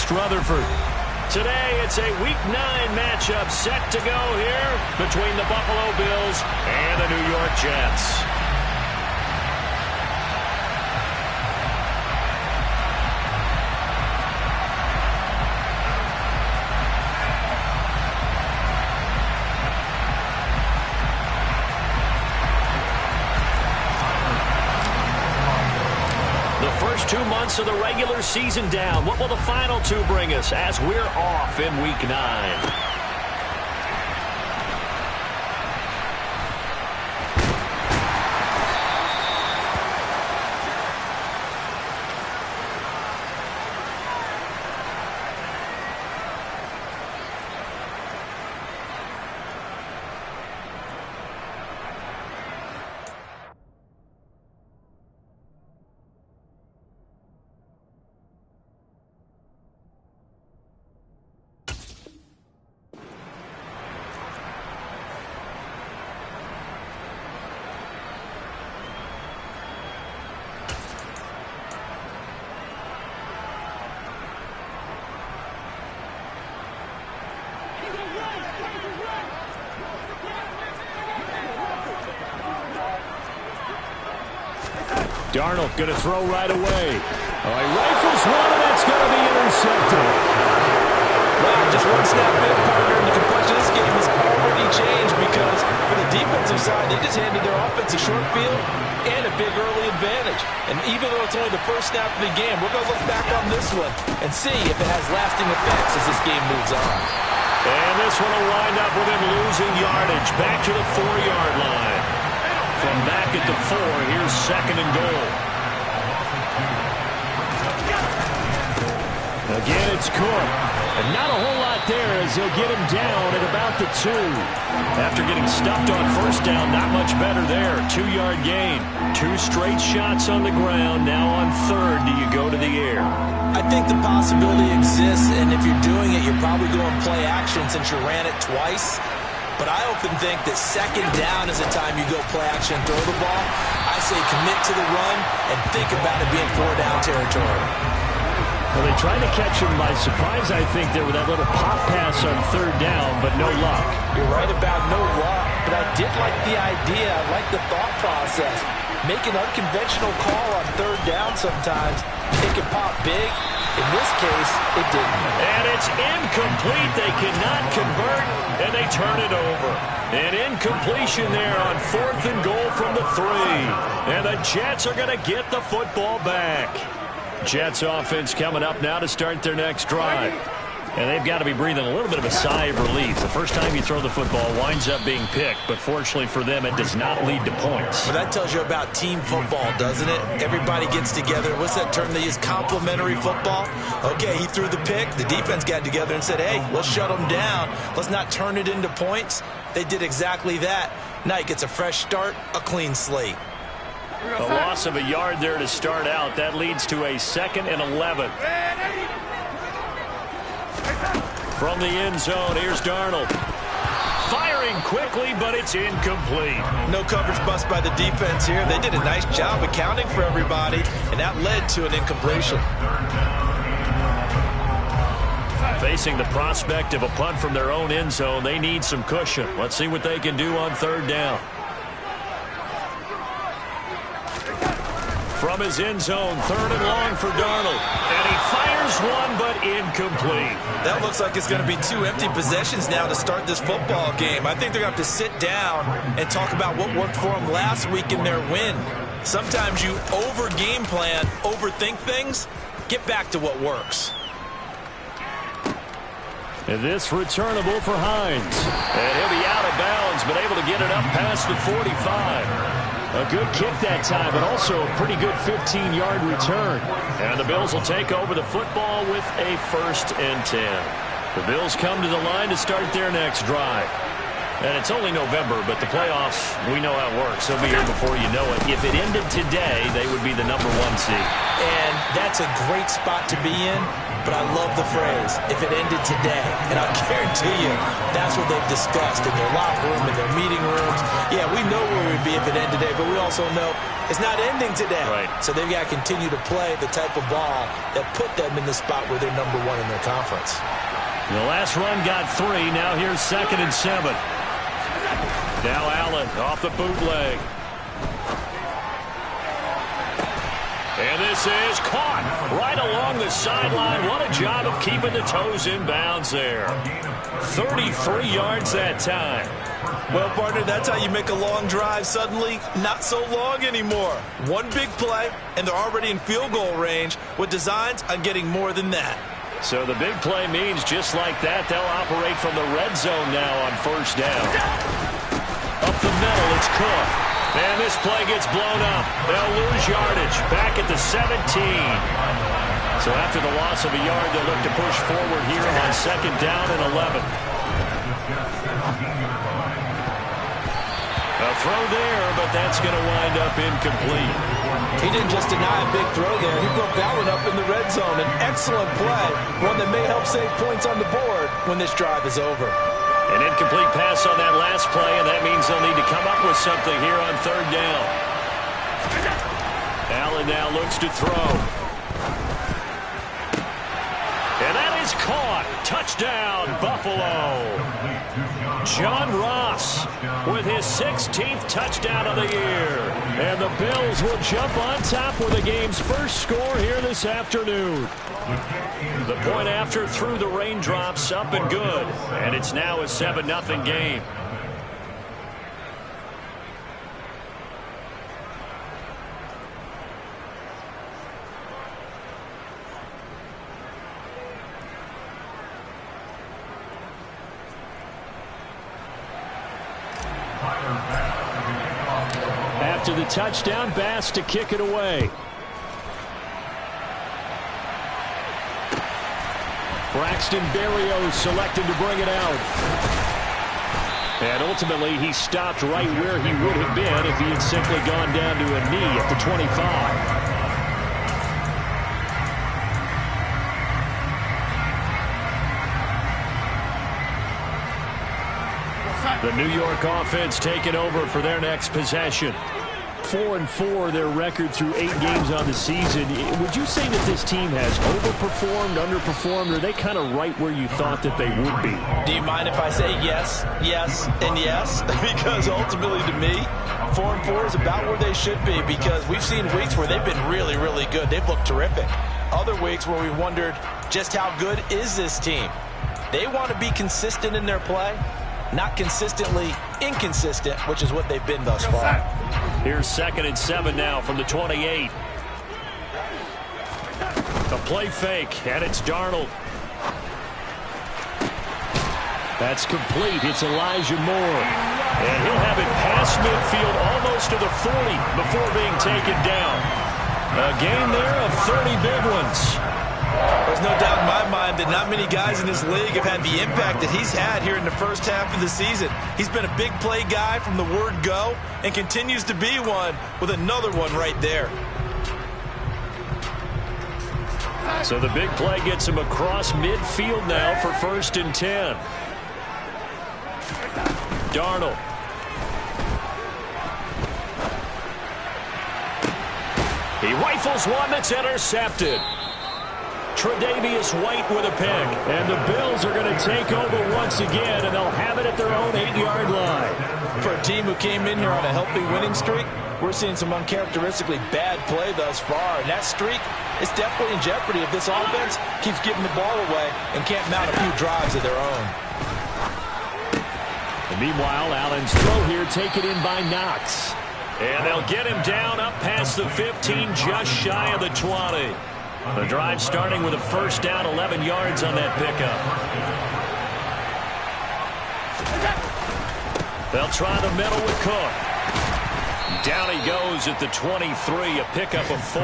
against Rutherford. Today, it's a Week 9 matchup set to go here between the Buffalo Bills and the New York Jets. First 2 months of the regular season down. What will the final 2 bring us as we're off in Week 9? Darnold going to throw right away. Oh, he rifles one, and that's going to be intercepted. Wow, just one snap in, partner, and the complexion of this game has already changed because for the defensive side, they just handed their offense a short field and a big early advantage. And even though it's only the first snap of the game, we're going to look back on this one and see if it has lasting effects as this game moves on. And this one will wind up with him losing yardage back to the 4-yard line. From back at the 4, here's 2nd and goal. Again, it's Cook. And not a whole lot there as he'll get him down at about the 2. After getting stuffed on first down, not much better there. 2-yard gain. 2 straight shots on the ground. Now on 3rd, do you go to the air? I think the possibility exists, and if you're doing it, you're probably going play action since you ran it twice. But I often think that 2nd down is the time you go play action and throw the ball. I say commit to the run and think about it being 4-down territory. Well, they tried to catch him by surprise, I think, there with that little pop pass on 3rd down, but no luck. You're right about no luck, but I did like the idea. I like the thought process. Make an unconventional call on 3rd down sometimes. It can pop big. In this case, it didn't. And it's incomplete. They cannot convert, and they turn it over. An incompletion there on 4th and goal from the 3. And the Jets are going to get the football back. Jets offense coming up now to start their next drive. And they've got to be breathing a little bit of a sigh of relief. The first time you throw the football winds up being picked, but fortunately for them, it does not lead to points. Well, that tells you about team football, doesn't it? Everybody gets together. What's that term they use? Complementary football? Okay, he threw the pick. The defense got together and said, hey, let's shut them down. Let's not turn it into points. They did exactly that. Knight gets a fresh start, a clean slate. A loss of a yard there to start out. That leads to a 2nd and 11. From the end zone, here's Darnold. Firing quickly, but it's incomplete. No coverage bust by the defense here. They did a nice job accounting for everybody, and that led to an incompletion. Facing the prospect of a punt from their own end zone, they need some cushion. Let's see what they can do on 3rd down. From his end zone, 3rd and long for Darnold. And he fires one, but incomplete. That looks like it's going to be 2 empty possessions now to start this football game. I think they're going to have to sit down and talk about what worked for them last week in their win. Sometimes you over-game plan, overthink things. Get back to what works. And this returnable for Hines. And he'll be out of bounds, but able to get it up past the 45. A good kick that time, but also a pretty good 15-yard return. And the Bills will take over the football with a 1st and 10. The Bills come to the line to start their next drive. And it's only November, but the playoffs, we know how it works. They'll be here before you know it. If it ended today, they would be the #1 seed. And that's a great spot to be in, but I love the phrase, if it ended today. And I guarantee you, that's what they've discussed in their locker room, in their meeting rooms. Yeah, we know where we'd be if it ended today, but we also know it's not ending today. Right. So they've got to continue to play the type of ball that put them in the spot where they're #1 in their conference. The last run got 3. Now here's 2nd and 7. Now Allen off the bootleg. And this is caught right along the sideline. What a job of keeping the toes in bounds there. 33 yards that time. Well, partner, that's how you make a long drive suddenly not so long anymore. One big play, and they're already in field goal range with designs on getting more than that. So the big play means just like that, they'll operate from the red zone now on 1st down. Up the middle, it's Cook. And this play gets blown up. They'll lose yardage back at the 17. So after the loss of a yard, they'll look to push forward here on 2nd down and 11. A throw there, but that's going to wind up incomplete. He didn't just deny a big throw there. He broke that one up in the red zone. An excellent play, one that may help save points on the board when this drive is over. An incomplete pass on that last play, and that means they'll need to come up with something here on 3rd down. Allen now looks to throw. And that is caught. Touchdown, Buffalo. John Ross with his 16th touchdown of the year. And the Bills will jump on top with the game's first score here this afternoon. The point after through the raindrops, up and good. And it's now a 7-0 game. After the touchdown, Bass to kick it away. Braxton Berrios selected to bring it out. And ultimately, he stopped right where he would have been if he had simply gone down to a knee at the 25. The New York offense taking over for their next possession. 4-4 their record through 8 games on the season. Would you say that this team has overperformed, underperformed, or are they kind of right where you thought that they would be? Do you mind if I say yes, yes, and yes? Because ultimately to me, 4-4 is about where they should be, because we've seen weeks where they've been really, really good. They've looked terrific. Other weeks where we've wondered just how good is this team. They want to be consistent in their play, not consistently inconsistent, which is what they've been thus far. Here's 2nd and 7 now from the 28. A play fake, and it's Darnold. That's complete. It's Elijah Moore. And he'll have it past midfield almost to the 40 before being taken down. A gain there of 30 big ones. There's no doubt in my mind that not many guys in this league have had the impact that he's had here in the first half of the season. He's been a big play guy from the word go and continues to be one with another one right there. So the big play gets him across midfield now for 1st and 10. Darnold. He rifles one that's intercepted. Tre'Davious White with a pick. And the Bills are going to take over once again, and they'll have it at their own 8-yard line. For a team who came in here on a healthy winning streak, we're seeing some uncharacteristically bad play thus far. And that streak is definitely in jeopardy if this offense keeps giving the ball away and can't mount a few drives of their own. And meanwhile, Allen's throw here taken in by Knox. And they'll get him down up past the 15, just shy of the 20. The drive starting with a 1st down, 11 yards on that pickup. They'll try the middle with Cook. Down he goes at the 23, a pickup of 4.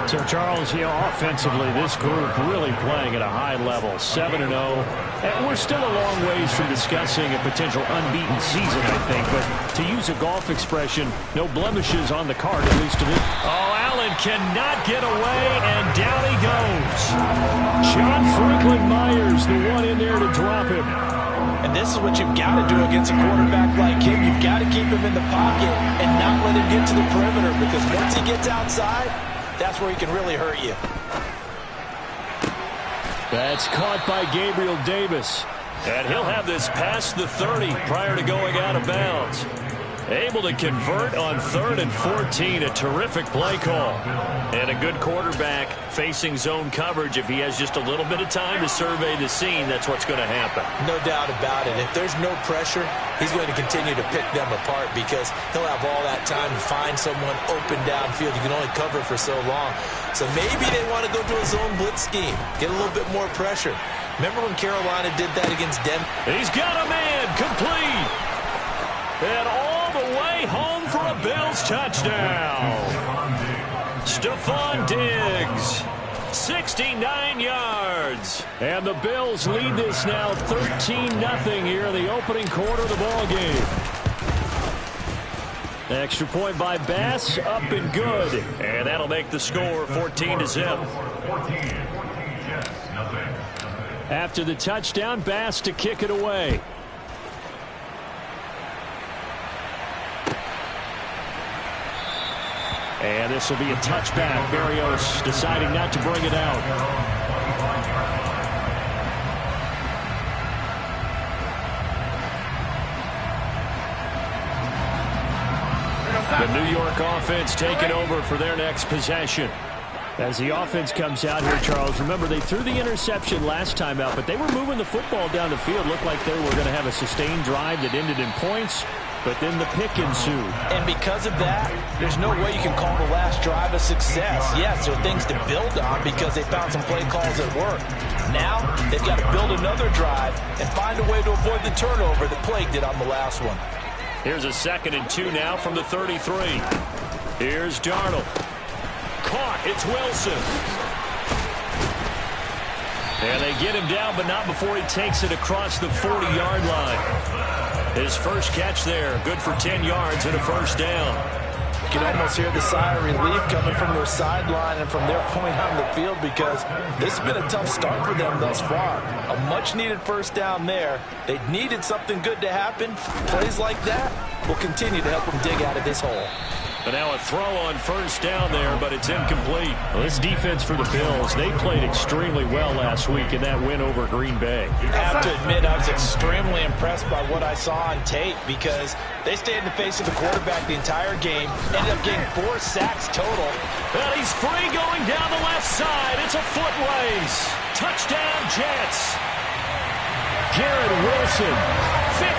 So, Charles, offensively, this group really playing at a high level, 7-0. And we're still a long ways from discussing a potential unbeaten season, I think. But to use a golf expression, no blemishes on the card, at least to this. Oh, Allen cannot get away, and down he goes. John Franklin Myers, the one in there to drop him. And this is what you've got to do against a quarterback like him. You've got to keep him in the pocket and not let him get to the perimeter, because once he gets outside, that's where he can really hurt you. That's caught by Gabriel Davis. And he'll have this past the 30 prior to going out of bounds. Able to convert on 3rd and 14. A terrific play call. And a good quarterback facing zone coverage. If he has just a little bit of time to survey the scene, that's what's going to happen. No doubt about it. If there's no pressure, he's going to continue to pick them apart, because he'll have all that time to find someone open downfield. You can only cover for so long. So maybe they want to go to a zone blitz scheme, get a little bit more pressure. Remember when Carolina did that against Denver? He's got a man complete. And all the way home for a Bills touchdown. Stephon Diggs, 69 yards. And the Bills lead this now 13-0 here in the opening quarter of the ball game. Extra point by Bass, up and good. And that'll make the score 14-0. After the touchdown, Bass to kick it away. And this will be a touchback. Berrios deciding not to bring it out. The New York offense taking over for their next possession. As the offense comes out here, Charles, remember they threw the interception last time out, but they were moving the football down the field. Looked like they were going to have a sustained drive that ended in points. But then the pick ensued. And because of that, there's no way you can call the last drive a success. Yes, there are things to build on because they found some play calls that work. Now, they've got to build another drive and find a way to avoid the turnover that plagued it on the last one. Here's a 2nd and 2 now from the 33. Here's Darnold. Caught. It's Wilson. And they get him down, but not before he takes it across the 40-yard line. His first catch there, good for 10 yards and a first down. You can almost hear the sigh of relief coming from their sideline and from their point on the field, because this has been a tough start for them thus far. A much-needed first down there. They needed something good to happen. Plays like that will continue to help them dig out of this hole. But now a throw on first down there, but it's incomplete. Well, this defense for the Bills, they played extremely well last week in that win over Green Bay. I have to admit, I was extremely impressed by what I saw on tape, because they stayed in the face of the quarterback the entire game, ended up getting 4 sacks total. Well, he's free going down the left side. It's a foot race. Touchdown, Jets. Garrett Wilson, 57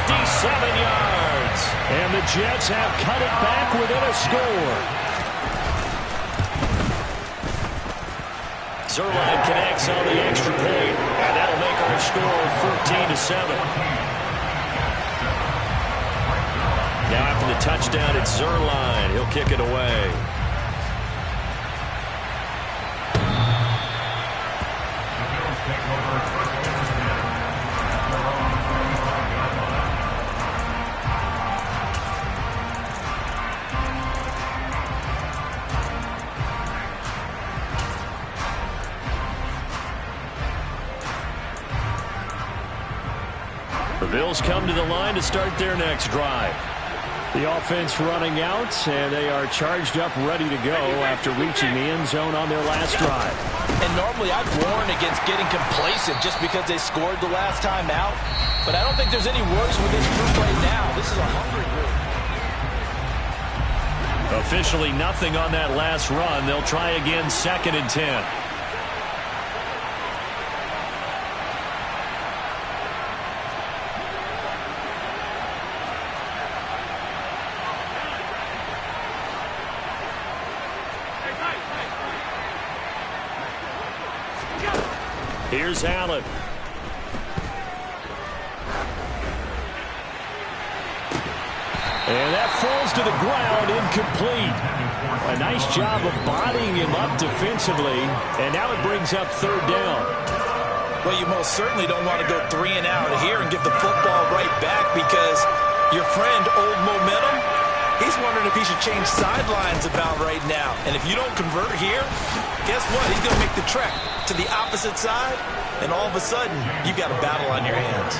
yards. And the Jets have cut it back within a score. Zerline connects on the extra point, and that'll make our score 14-7. Now after the touchdown, it's Zerline. He'll kick it away. The Bills come to the line to start their next drive. The offense running out, and they are charged up, ready to go after reaching the end zone on their last drive. And normally I'd warn against getting complacent just because they scored the last time out. But I don't think there's any worries with this group right now. This is a hungry group. Officially nothing on that last run. They'll try again, 2nd and 10. Here's Allen. And that falls to the ground, incomplete. A nice job of bodying him up defensively, and now it brings up third down. Well, you most certainly don't want to go 3 and out here and give the football right back because your friend, Old Momentum, he's wondering if he should change sidelines about right now. And if you don't convert here, guess what? He's going to make the trek to the opposite side, and all of a sudden, you've got a battle on your hands.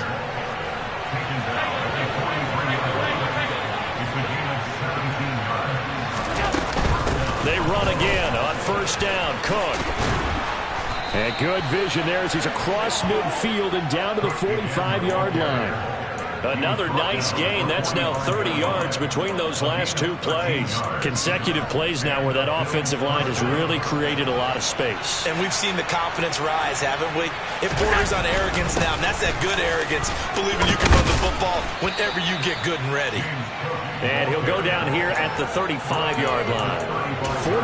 They run again on first down. Cook. And good vision there as he's across midfield and down to the 45-yard line. Another nice gain. That's now 30 yards between those last 2 plays. Consecutive plays now where that offensive line has really created a lot of space. And we've seen the confidence rise, haven't we? It borders on arrogance now, and that's that good arrogance, believing you can run the football whenever you get good and ready. And he'll go down here at the 35-yard line.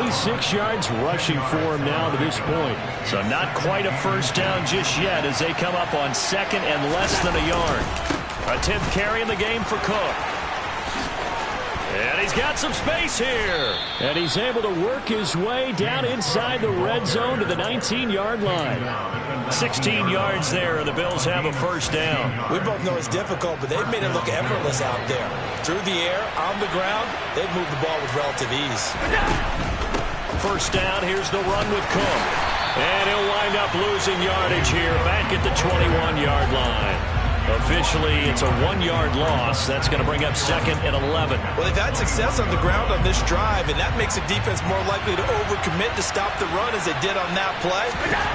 46 yards rushing for him now to this point. So not quite a first down just yet as they come up on second and less than a yard. A 10th carry in the game for Cook. And he's got some space here. And he's able to work his way down inside the red zone to the 19-yard line. 16 yards there, and the Bills have a first down. We both know it's difficult, but they've made it look effortless out there. Through the air, on the ground, they've moved the ball with relative ease. First down, here's the run with Cook. And he'll wind up losing yardage here back at the 21-yard line. Officially, it's a 1-yard loss. That's going to bring up second and 11. Well, they've had success on the ground on this drive, and that makes a defense more likely to overcommit to stop the run as they did on that play.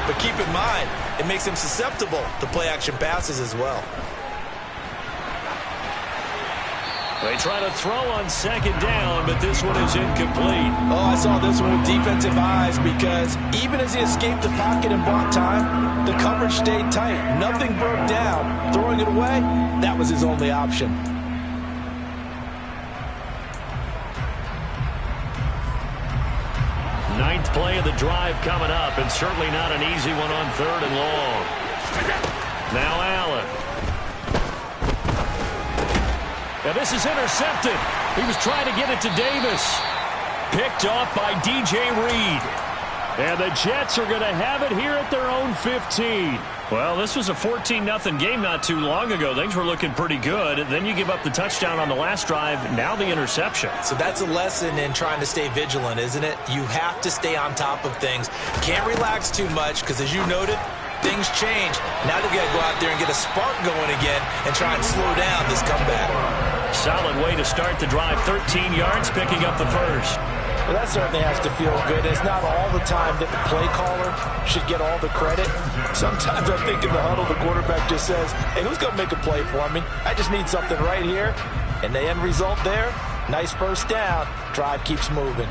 But keep in mind, it makes them susceptible to play-action passes as well. They try to throw on second down, but this one is incomplete. Oh, I saw this one with defensive eyes because even as he escaped the pocket and bought time, the coverage stayed tight. Nothing broke down. Throwing it away, that was his only option. Ninth play of the drive coming up, and certainly not an easy one on third and long. Now Allen. Now this is intercepted. He was trying to get it to Davis. Picked off by DJ Reed. And the Jets are going to have it here at their own 15. Well, this was a 14-0 game not too long ago. Things were looking pretty good. Then you give up the touchdown on the last drive. Now the interception. So that's a lesson in trying to stay vigilant, isn't it? You have to stay on top of things. Can't relax too much because, as you noted, things change. Now they've got to go out there and get a spark going again and try and slow down this comeback. Solid way to start the drive. 13 yards, picking up the first. Well, that certainly has to feel good. It's not all the time that the play caller should get all the credit. Sometimes I think in the huddle, the quarterback just says, hey, who's going to make a play for me? I just need something right here. And the end result there, nice first down. Drive keeps moving.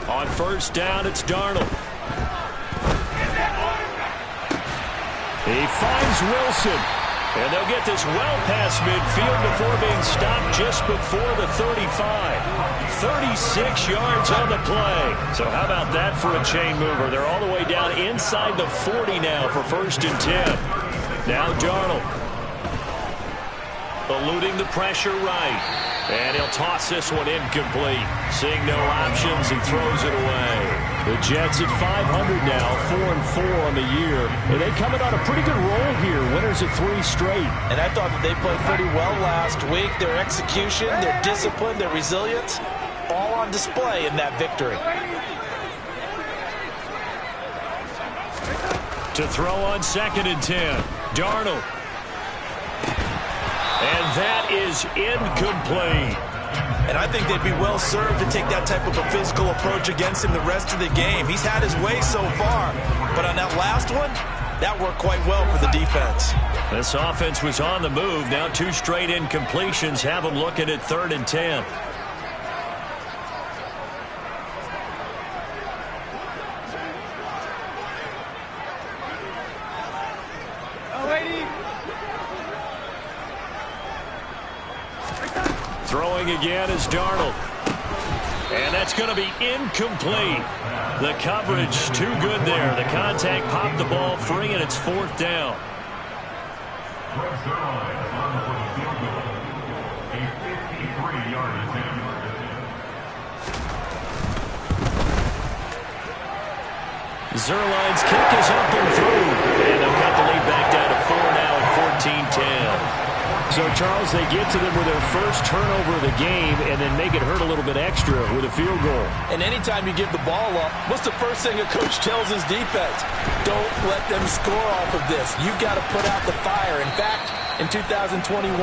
On first down, it's Darnold. He finds Wilson. And they'll get this well past midfield before being stopped just before the 35. 36 yards on the play. So how about that for a chain mover? They're all the way down inside the 40 now for first and 10. Now Darnold. Eluding the pressure right. And he'll toss this one incomplete. Seeing no options, he throws it away. The Jets at 500 now, 4-4 on the year. And they coming on a pretty good roll here. Winners of 3 straight. And I thought that they played pretty well last week. Their execution, their discipline, their resilience, all on display in that victory. To throw on second and 10. Darnold. And that is incomplete. And I think they'd be well served to take that type of a physical approach against him the rest of the game. He's had his way so far. But on that last one, that worked quite well for the defense. This offense was on the move. Now 2 straight incompletions have them looking at 3rd and 10. Throwing again is Darnold. And that's going to be incomplete. The coverage too good there. The contact popped the ball free, and it's 4th down. Zerline's kick is up and through. And they'll cut the lead back down to 4 now at 14-10. So, Charles, they get to them with their first turnover of the game and then make it hurt a little bit extra with a field goal. And anytime you give the ball up, what's the first thing a coach tells his defense? Don't let them score off of this. You've got to put out the fire. In fact, in 2021,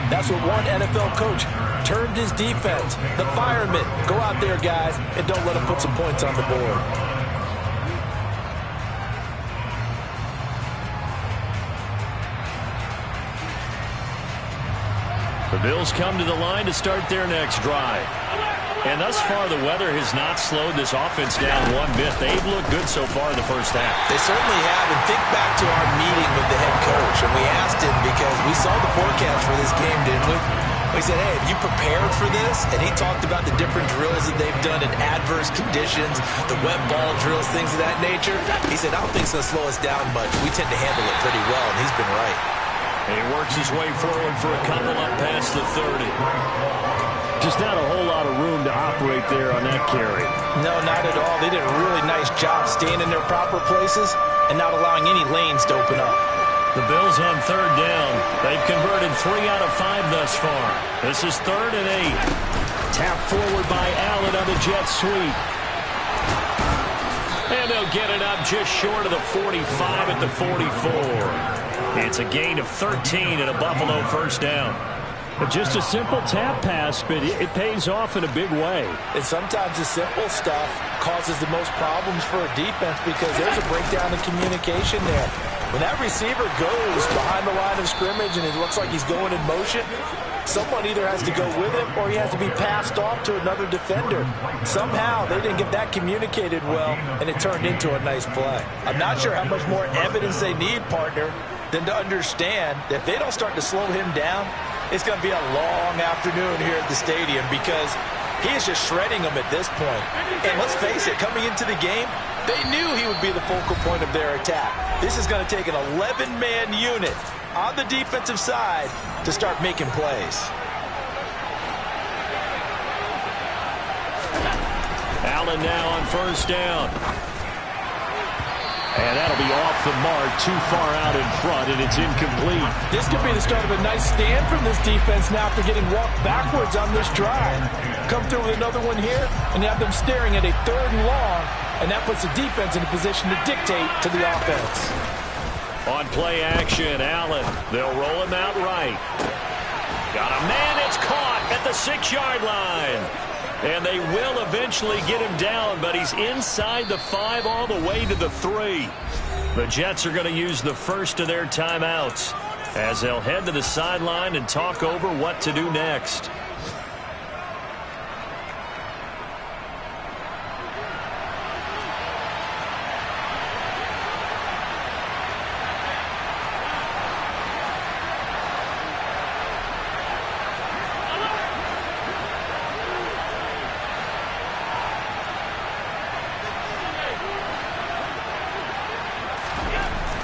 that's what one NFL coach termed his defense. The firemen. Go out there, guys, and don't let them put some points on the board. The Bills come to the line to start their next drive. And thus far, the weather has not slowed this offense down one bit. They've looked good so far in the first half. They certainly have. And think back to our meeting with the head coach. And we asked him because we saw the forecast for this game, didn't we? We said, hey, have you prepared for this? And he talked about the different drills that they've done in adverse conditions, the wet ball drills, things of that nature. He said, I don't think it's going to slow us down much. We tend to handle it pretty well, and he's been right. He works his way forward for a couple up past the 30. Just not a whole lot of room to operate there on that carry. No, not at all. They did a really nice job staying in their proper places and not allowing any lanes to open up. The Bills on 3rd down. They've converted 3 out of 5 thus far. This is 3rd and 8. Tap forward by Allen on the jet sweep. And they'll get it up just short of the 45 at the 44. It's a gain of 13 and a Buffalo first down. But just a simple tap pass, but it pays off in a big way. And sometimes the simple stuff causes the most problems for a defense because there's a breakdown in communication there. When that receiver goes behind the line of scrimmage and it looks like he's going in motion, someone either has to go with him or he has to be passed off to another defender. Somehow they didn't get that communicated well, and it turned into a nice play. I'm not sure how much more evidence they need, partner, than to understand that if they don't start to slow him down, it's going to be a long afternoon here at the stadium because he is just shredding them at this point. And let's face it, coming into the game, they knew he would be the focal point of their attack. This is going to take an 11-man unit on the defensive side to start making plays. Allen now on first down. And that'll be off the mark, too far out in front, and it's incomplete. This could be the start of a nice stand from this defense now after getting walked backwards on this drive. Come through with another one here, and you have them staring at a 3rd and long, and that puts the defense in a position to dictate to the offense. On play action, Allen. They'll roll him out right. Got a man that's caught at the 6-yard line. And they will eventually get him down, but he's inside the 5 all the way to the 3. The Jets are going to use the first of their timeouts as they'll head to the sideline and talk over what to do next.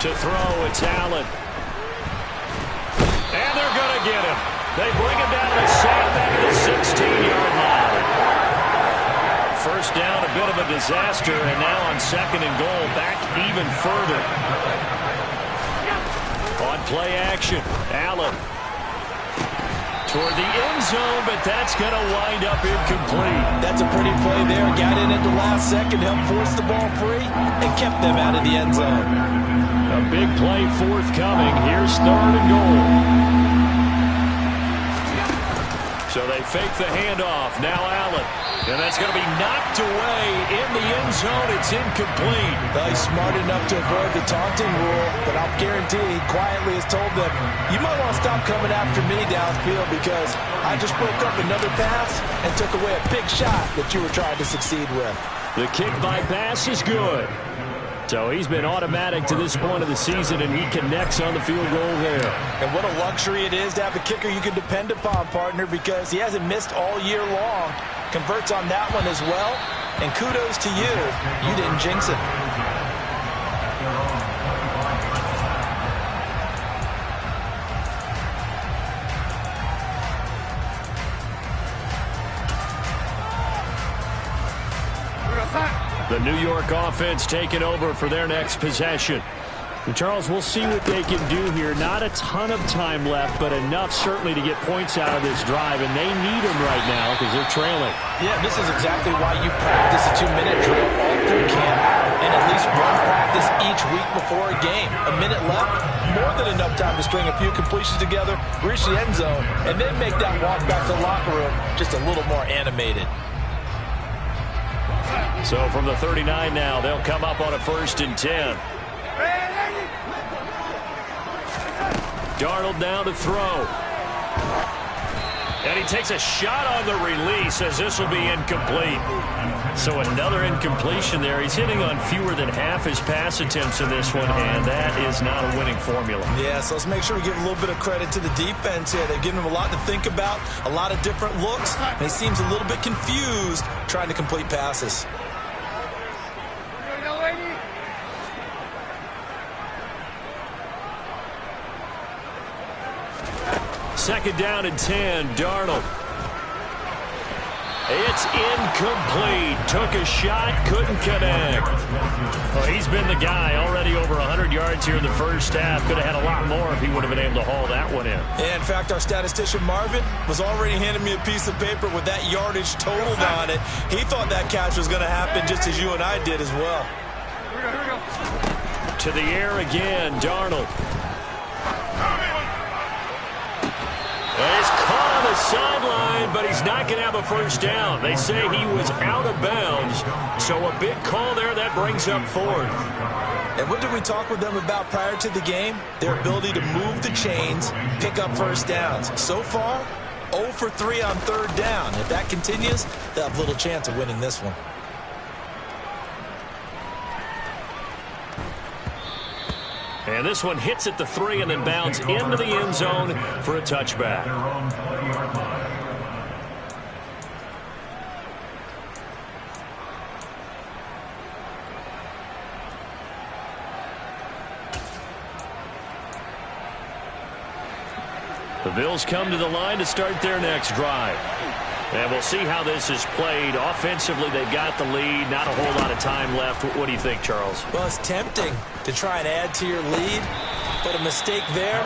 To throw, it's Allen. And they're going to get him. They bring him down to sack back at the 16-yard line. First down, a bit of a disaster, and now on 2nd and goal, back even further. On play action, Allen. Toward the end zone, but that's going to wind up incomplete. That's a pretty play there. Got in at the last second, helped force the ball free, and kept them out of the end zone. A big play forthcoming. Here's 3rd and goal. So they fake the handoff. Now Allen. And that's going to be knocked away in the end zone. It's incomplete. Well, he's smart enough to avoid the taunting rule, but I'll guarantee he quietly has told them, you might want to stop coming after me downfield because I just broke up another pass and took away a big shot that you were trying to succeed with. The kick by pass is good. So he's been automatic to this point of the season, and he connects on the field goal there. And what a luxury it is to have a kicker you can depend upon, partner, because he hasn't missed all year long. converts on that one as well. And kudos to you. You didn't jinx it. The New York offense taking over for their next possession. And Charles, we'll see what they can do here. Not a ton of time left, but enough certainly to get points out of this drive, and they need them right now because they're trailing. Yeah, this is exactly why you practice a 2-minute drill all through camp and at least one practice each week before a game. A minute left, more than enough time to string a few completions together, reach the end zone, and then make that walk back to the locker room just a little more animated. So from the 39 now, they'll come up on a 1st and 10. Darnold now to throw. And he takes a shot on the release as this will be incomplete. So another incompletion there. He's hitting on fewer than half his pass attempts in this one, and that is not a winning formula. Yeah, so let's make sure we give a little bit of credit to the defense here. They've given him a lot to think about, a lot of different looks, and he seems a little bit confused trying to complete passes. Second down and 10, Darnold. It's incomplete. Took a shot, couldn't connect. Well, he's been the guy. Already over 100 yards here in the first half. Could have had a lot more if he would have been able to haul that one in. Yeah, in fact, our statistician Marvin was already handing me a piece of paper with that yardage totaled on it. He thought that catch was going to happen just as you and I did as well. Here we go. To the air again, Darnold. Well, he's caught on the sideline, but he's not going to have a first down. They say he was out of bounds, so a big call there that brings up 4th. And what did we talk with them about prior to the game? Their ability to move the chains, pick up first downs. So far, 0 for 3 on 3rd down. If that continues, they'll have little chance of winning this one. And this one hits at the 3 and then bounds into the end zone for a touchback. The Bills come to the line to start their next drive. And we'll see how this is played. Offensively, they got the lead. Not a whole lot of time left. What do you think, Charles? Well, it's tempting to try and add to your lead, but a mistake there,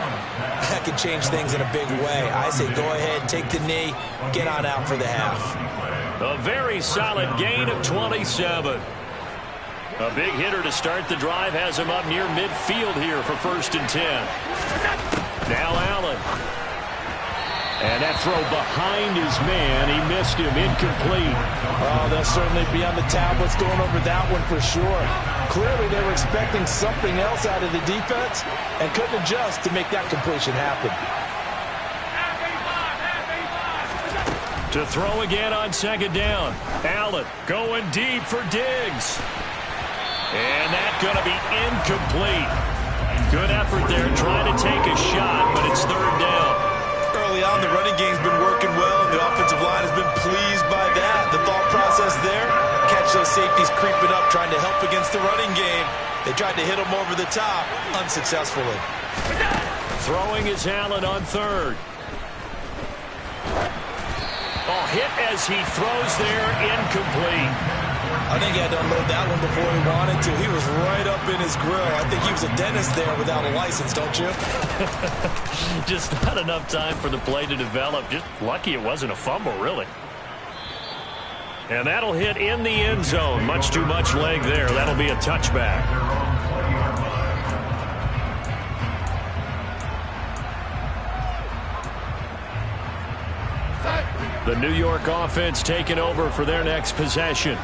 that could change things in a big way. I say go ahead, take the knee, get on out for the half. A very solid gain of 27. A big hitter to start the drive has him up near midfield here for 1st and 10. Now Allen. And that throw behind his man, he missed him, incomplete. Oh, they'll certainly be on the tablets going over that one for sure. Clearly they were expecting something else out of the defense and couldn't adjust to make that completion happen. To throw again on 2nd down. Allen going deep for Diggs. And that's going to be incomplete. Good effort there trying to take a shot, but it's 3rd down. Early on, the running game's been working well, and the offensive line has been pleased by that. The thought process there, catch those safeties creeping up, trying to help against the running game. They tried to hit them over the top, unsuccessfully. Throwing is Allen on 3rd. Oh, hit as he throws there, incomplete. I think he had to unload that one before he wanted to. He was right up in his grill. I think he was a dentist there without a license, don't you? Just not enough time for the play to develop. Just lucky it wasn't a fumble, really. And that'll hit in the end zone. Much too much leg there. That'll be a touchback. The New York offense taking over for their next possession.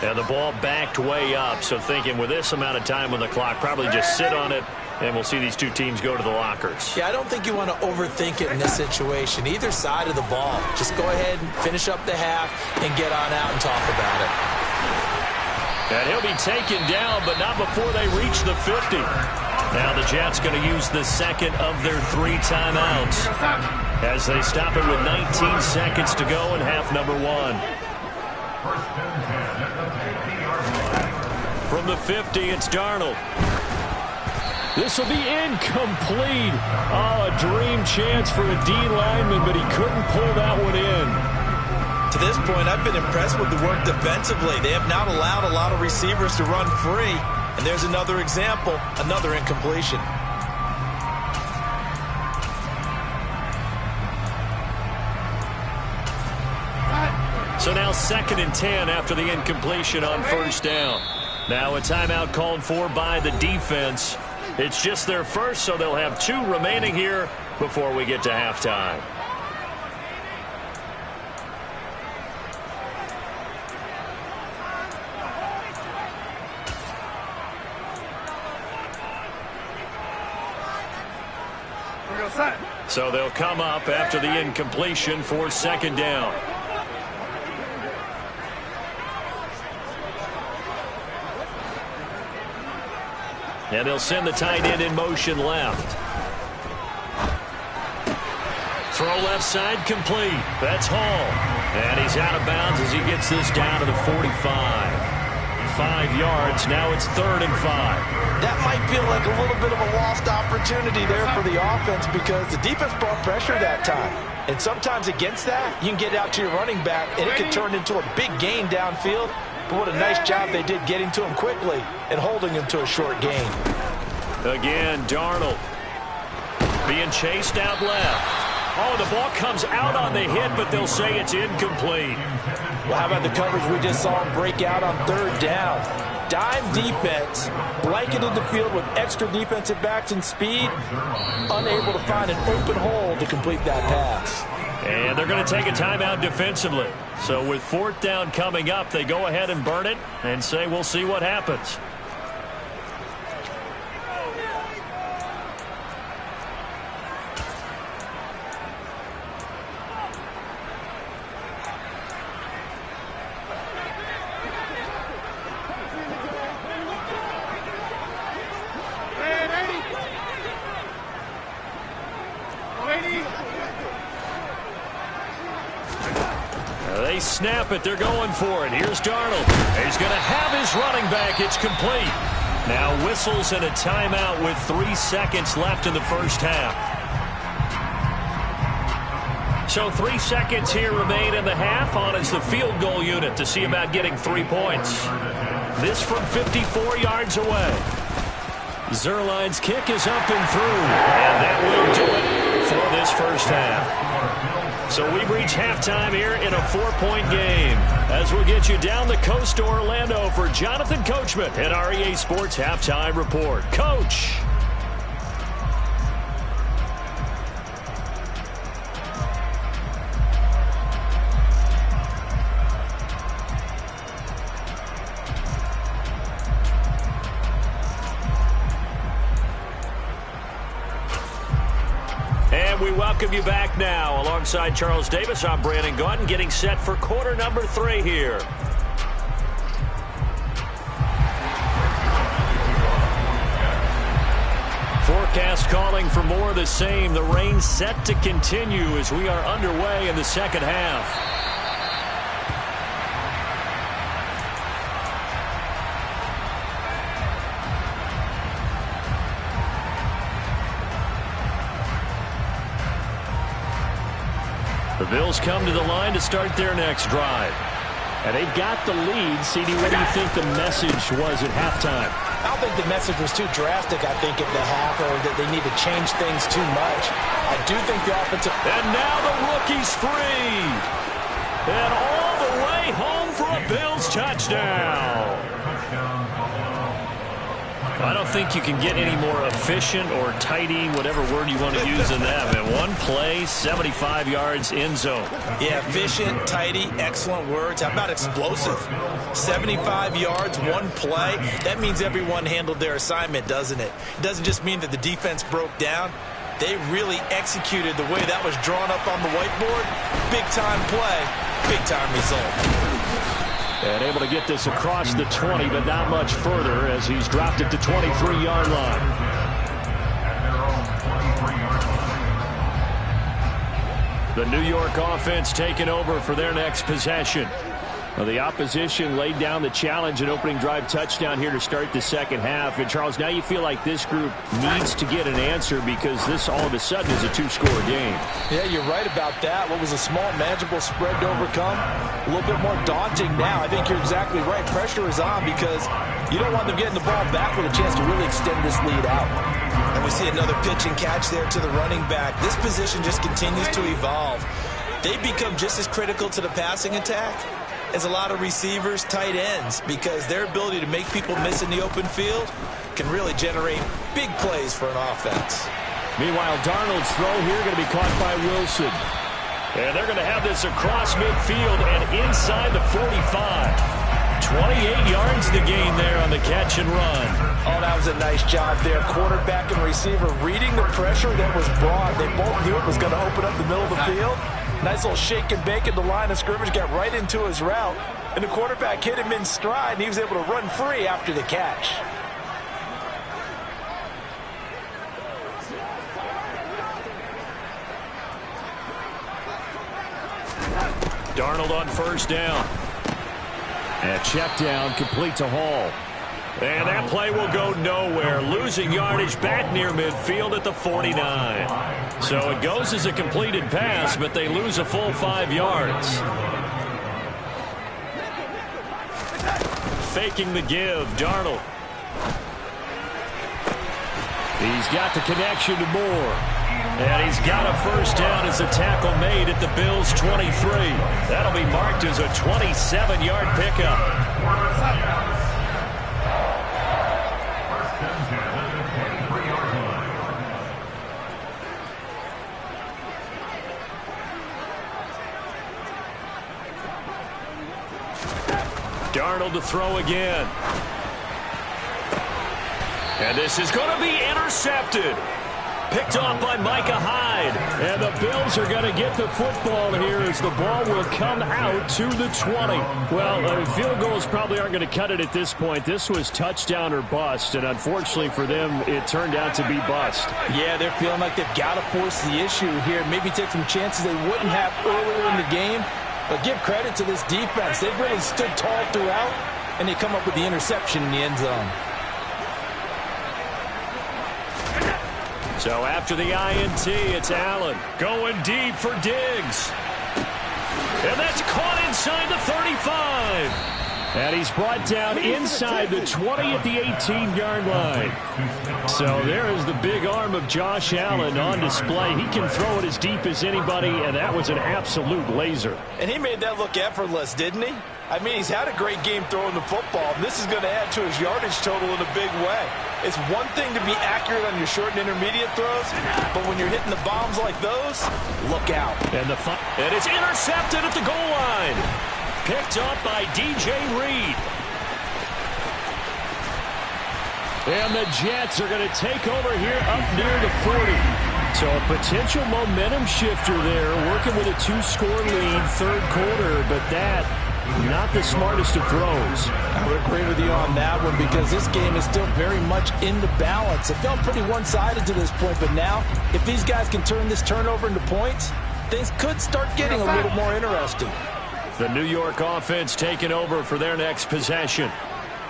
And the ball backed way up, so thinking with this amount of time on the clock, probably just sit on it, and we'll see these two teams go to the lockers. Yeah, I don't think you want to overthink it in this situation. Either side of the ball. Just go ahead and finish up the half and get on out and talk about it. And he'll be taken down, but not before they reach the 50. Now the Jets going to use the 2nd of their 3 timeouts as they stop it with 19 seconds to go in half number 1. From the 50, it's Darnold. This will be incomplete. Oh, a dream chance for a D lineman, but he couldn't pull that one in. To this point, I've been impressed with the work defensively. They have not allowed a lot of receivers to run free. And there's another example, another incompletion. So now 2nd and 10 after the incompletion on first down. Now a timeout called for by the defense. It's just their first, so they'll have 2 remaining here before we get to halftime. So they'll come up after the incompletion for 2nd down. And they'll send the tight end in motion left. Throw left side complete. That's Hall. And he's out of bounds as he gets this down to the 45. 5 yards. Now it's 3rd and 5. That might feel like a little bit of a lost opportunity there for the offense because the defense brought pressure that time. And sometimes against that, you can get out to your running back, and it can turn into a big gain downfield. But what a nice job they did getting to him quickly and holding him to a short gain. Again, Darnold being chased out left. Oh, the ball comes out on the hit, but they'll say it's incomplete. Well, how about the coverage we just saw him break out on 3rd down? Dime defense, blanketed the field with extra defensive backs and speed, unable to find an open hole to complete that pass. And they're going to take a timeout defensively. So with 4th down coming up, they go ahead and burn it and say we'll see what happens. They snap it. They're going for it. Here's Darnold. He's going to have his running back. It's complete. Now whistles and a timeout with 3 seconds left in the first half. So 3 seconds here remain in the half on as the field goal unit to see about getting 3 points. This from 54 yards away. Zerline's kick is up and through. And that will do it for this first half. So we've reached halftime here in a 4-point game. As we'll get you down the coast to Orlando for Jonathan Coachman at our EA Sports Halftime Report. Coach. And we welcome you back now. Alongside Charles Davis, I'm Brandon Gaudin, getting set for quarter number 3 here. Forecast calling for more of the same. The rain set to continue as we are underway in the second half. The Bills come to the line to start their next drive. And they've got the lead. CD, what do you think the message was at halftime? I don't think the message was too drastic, I think, at the half, or that they need to change things too much. I do think the offensive... And now the rookie's free. And all the way home for a Bills touchdown. I don't think you can get any more efficient or tidy, whatever word you want to use in that. Man, one play, 75 yards, end zone. Yeah, efficient, tidy, excellent words. How about explosive? 75 yards, one play. That means everyone handled their assignment, doesn't it? It doesn't just mean that the defense broke down. They really executed the way that was drawn up on the whiteboard. Big-time play, big-time result. And able to get this across the 20, but not much further as he's dropped it to 23-yard line. The New York offense taking over for their next possession. Well, the opposition laid down the challenge and opening drive touchdown here to start the second half. And, Charles, now you feel like this group needs to get an answer because this all of a sudden is a two-score game. Yeah, you're right about that. What was a small, manageable spread to overcome, a little bit more daunting now. I think you're exactly right. Pressure is on because you don't want them getting the ball back with a chance to really extend this lead out. And we see another pitch and catch there to the running back. This position just continues to evolve. They become just as critical to the passing attack as a lot of receivers, tight ends, because their ability to make people miss in the open field can really generate big plays for an offense. Meanwhile, Darnold's throw here going to be caught by Wilson. And they're going to have this across midfield and inside the 45. 28 yards to gain there on the catch and run. Oh, that was a nice job there. Quarterback and receiver reading the pressure that was brought. They both knew it was going to open up the middle of the field. Nice little shake and bake at the line of scrimmage, got right into his route. And the quarterback hit him in stride, and he was able to run free after the catch. Darnold on first down. And check down, complete to Hall. And that play will go nowhere. Losing yardage back near midfield at the 49. So it goes as a completed pass, but they lose a full 5 yards. Faking the give, Darnold. He's got the connection to Moore. And he's got a first down as a tackle made at the Bills' 23. That'll be marked as a 27-yard pickup. Darnold to throw again. And this is going to be intercepted. Picked off by Micah Hyde. And the Bills are going to get the football here as the ball will come out to the 20. Well, field goals probably aren't going to cut it at this point. This was touchdown or bust, and unfortunately for them, it turned out to be bust. Yeah, they're feeling like they've got to force the issue here. Maybe take some chances they wouldn't have earlier in the game. But give credit to this defense. They've really stood tall throughout, and they come up with the interception in the end zone. So after the INT, it's Allen going deep for Diggs. And that's caught inside the 35. And he's brought down inside the 20 at the 18-yard line. So there is the big arm of Josh Allen on display. He can throw it as deep as anybody, and that was an absolute laser. And he made that look effortless, didn't he? I mean, he's had a great game throwing the football. And this is going to add to his yardage total in a big way. It's one thing to be accurate on your short and intermediate throws, but when you're hitting the bombs like those, look out. And it's intercepted at the goal line. Picked up by DJ Reed. And the Jets are going to take over here up near the 40. So a potential momentum shifter there, working with a two-score lead, third quarter, but that not the smartest of throws. I would agree with you on that one because this game is still very much in the balance. It felt pretty one-sided to this point, but now if these guys can turn this turnover into points, things could start getting a little more interesting. The New York offense taking over for their next possession.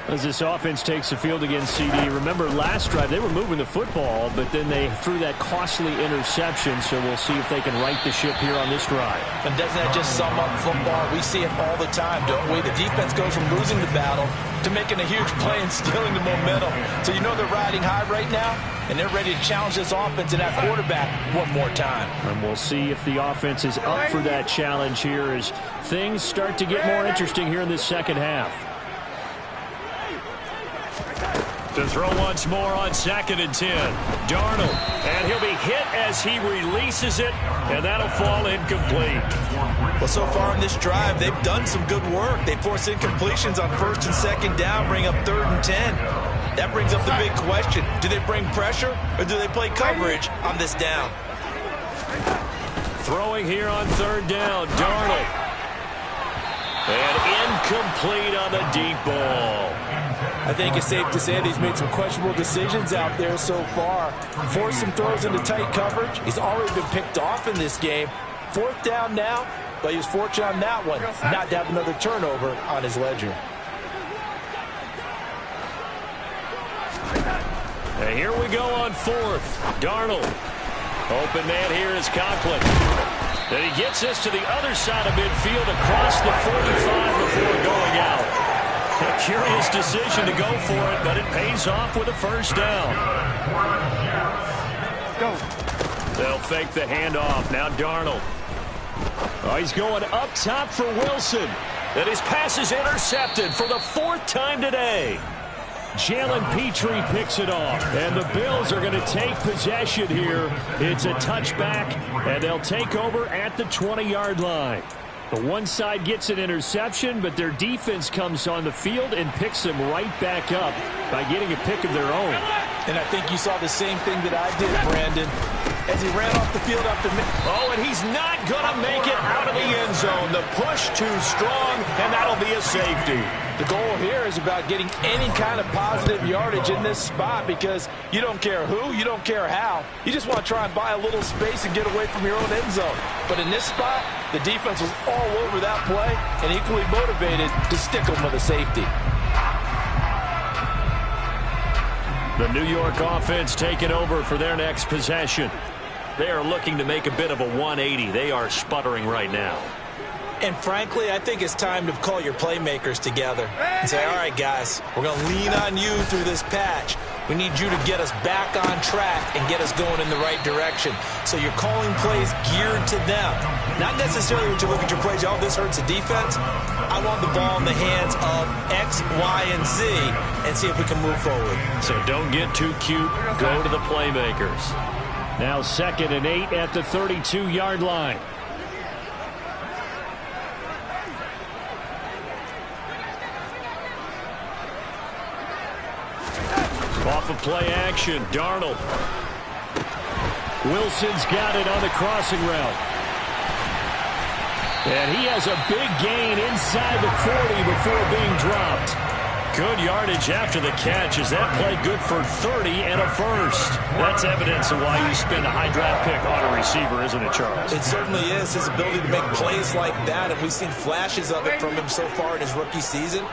As this offense takes the field against CD, remember last drive they were moving the football, but then they threw that costly interception, so we'll see if they can right the ship here on this drive. And doesn't that just sum up football? We see it all the time, don't we? The defense goes from losing the battle to making a huge play and stealing the momentum. So you know they're riding high right now, and they're ready to challenge this offense and that quarterback one more time. And we'll see if the offense is up for that challenge here as things start to get more interesting here in this second half. To throw once more on 2nd and 10. Darnold, and he'll be hit as he releases it, and that'll fall incomplete. Well, so far in this drive, they've done some good work. They force incompletions on 1st and 2nd down, bring up 3rd and 10. That brings up the big question. Do they bring pressure, or do they play coverage on this down? Throwing here on 3rd down, Darnold. And incomplete on the deep ball. I think it's safe to say that he's made some questionable decisions out there so far. Forced some throws into tight coverage. He's already been picked off in this game. 4th down now. but he was fortunate on that one not to have another turnover on his ledger. And here we go on fourth. Darnold. Open man here is Conklin. And he gets this to the other side of midfield across the 45 before going out. A curious decision to go for it, but it pays off with a first down. They'll fake the handoff. Now Darnold. Oh, he's going up top for Wilson. And his pass is intercepted for the fourth time today. Jalen Petrie picks it off, and the Bills are going to take possession here. It's a touchback, and they'll take over at the 20-yard line. The one side gets an interception, but their defense comes on the field and picks them right back up by getting a pick of their own. And I think you saw the same thing that I did, Brandon, as he ran off the field after... Oh, and he's not going to make it out of the end zone. The push too strong, and that'll be a safety. The goal here is about getting any kind of positive yardage in this spot because you don't care who, you don't care how. You just want to try and buy a little space and get away from your own end zone. But in this spot, the defense was all over that play and equally motivated to stick them with a safety. The New York offense taking over for their next possession. They are looking to make a bit of a 180. They are sputtering right now. And frankly, I think it's time to call your playmakers together and say, all right, guys, we're going to lean on you through this patch. We need you to get us back on track and get us going in the right direction. So you're calling plays geared to them. Not necessarily when you look at your plays, oh, this hurts the defense. I want the ball in the hands of X, Y, and Z and see if we can move forward. So don't get too cute. Go to the playmakers. Now 2nd and 8 at the 32-yard line. Off of play action, Darnold. Wilson's got it on the crossing route. And he has a big gain inside the 40 before being dropped. Good yardage after the catch. Is that play good for 30 and a first? That's evidence of why you spend a high draft pick on a receiver, isn't it, Charles? It certainly is. His ability to make plays like that, and we've seen flashes of it from him so far in his rookie season.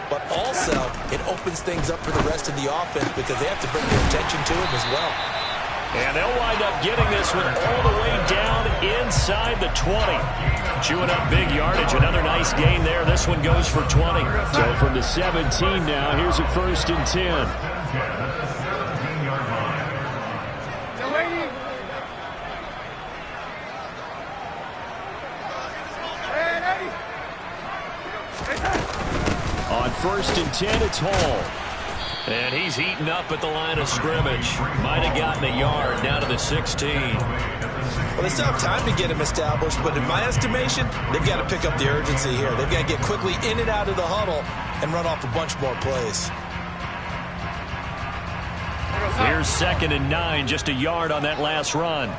But also, it opens things up for the rest of the offense because they have to bring their attention to him as well. And they'll wind up getting this one all the way down inside the 20. Chewing up big yardage. Another nice gain there. This one goes for 20. So from the 17 now, here's a 1st and 10. On 1st and 10, it's Hall. And he's heating up at the line of scrimmage. Might have gotten a yard down to the 16. Well, they still have time to get him established, but in my estimation, they've got to pick up the urgency here. They've got to get quickly in and out of the huddle and run off a bunch more plays. Here's 2nd and 9, just a yard on that last run.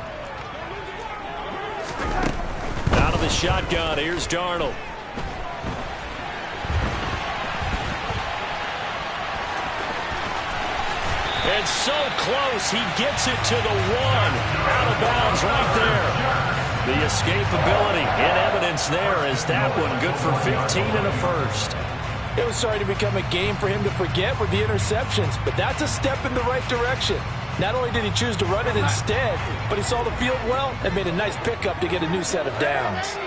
Out of the shotgun, here's Darnold. And so close, he gets it to the 1. Out of bounds right there. The escapability in evidence there as that one good for 15 and a first. It was starting to become a game for him to forget with the interceptions, but that's a step in the right direction. Not only did he choose to run it instead, but he saw the field well and made a nice pickup to get a new set of downs.